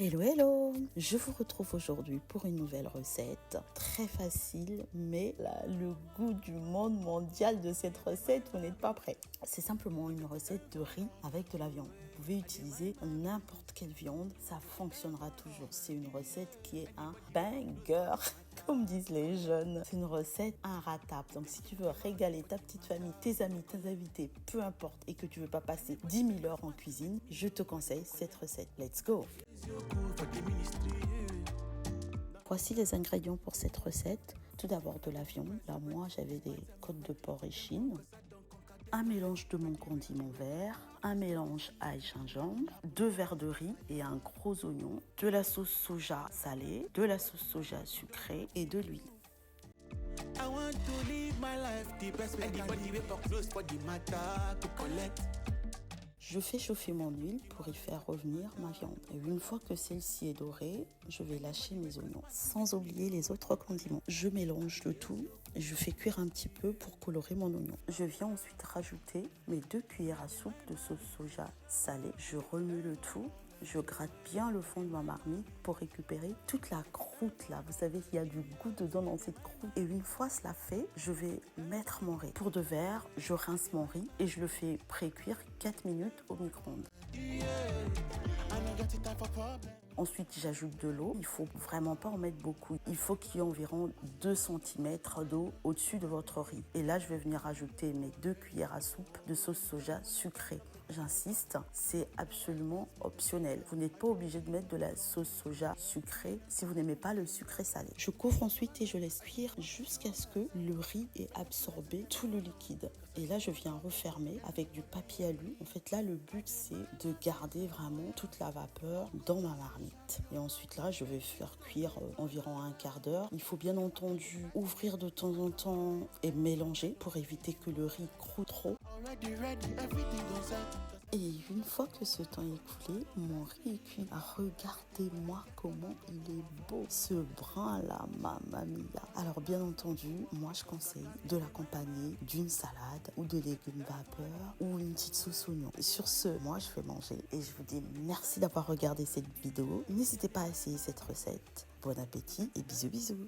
Hello hello, je vous retrouve aujourd'hui pour une nouvelle recette, très facile, mais le goût du monde mondial de cette recette, vous n'êtes pas prêts. C'est simplement une recette de riz avec de la viande. Vous pouvez utiliser n'importe quelle viande, ça fonctionnera toujours. C'est une recette qui est un banger, comme disent les jeunes. C'est une recette inratable. Donc si tu veux régaler ta petite famille, tes amis, tes invités, peu importe, et que tu veux pas passer 10 000 heures en cuisine, je te conseille cette recette. Let's go! Voici les ingrédients pour cette recette. Tout d'abord de la viande. Là, moi, j'avais des côtes de porc échine. Un mélange de mon condiment vert, un mélange ail gingembre, 2 verres de riz et un gros oignon, de la sauce soja salée, de la sauce soja sucrée et de l'huile. Je fais chauffer mon huile pour y faire revenir ma viande. Et une fois que celle-ci est dorée, je vais lâcher mes oignons, sans oublier les autres condiments. Je mélange le tout et je fais cuire un petit peu pour colorer mon oignon. Je viens ensuite rajouter mes 2 cuillères à soupe de sauce soja salée. Je remue le tout. Je gratte bien le fond de ma marmite pour récupérer toute la croûte là. Vous savez qu'il y a du goût dedans dans cette croûte. Et une fois cela fait, je vais mettre mon riz. Pour de verre, je rince mon riz et je le fais pré-cuire 4 minutes au micro-ondes. Ensuite, j'ajoute de l'eau. Il faut vraiment pas en mettre beaucoup. Il faut qu'il y ait environ 2 cm d'eau au-dessus de votre riz. Et là, je vais venir ajouter mes 2 cuillères à soupe de sauce soja sucrée. J'insiste, c'est absolument optionnel. Vous n'êtes pas obligé de mettre de la sauce soja sucrée si vous n'aimez pas le sucré salé. Je couvre ensuite et je laisse cuire jusqu'à ce que le riz ait absorbé tout le liquide. Et là, je viens refermer avec du papier alu. En fait, là, le but, c'est de garder vraiment toute la vapeur dans ma marmite. Et ensuite, là, je vais faire cuire environ un quart d'heure. Il faut bien entendu ouvrir de temps en temps et mélanger pour éviter que le riz croûte trop. Et une fois que ce temps est écoulé, mon riz est cuit. Regardez-moi comment il est beau, ce brun là, mamma mia. Alors bien entendu, moi je conseille de l'accompagner d'une salade ou de légumes vapeur ou une petite sauce oignon. Sur ce, moi je vais manger et je vous dis merci d'avoir regardé cette vidéo. N'hésitez pas à essayer cette recette. Bon appétit et bisous bisous.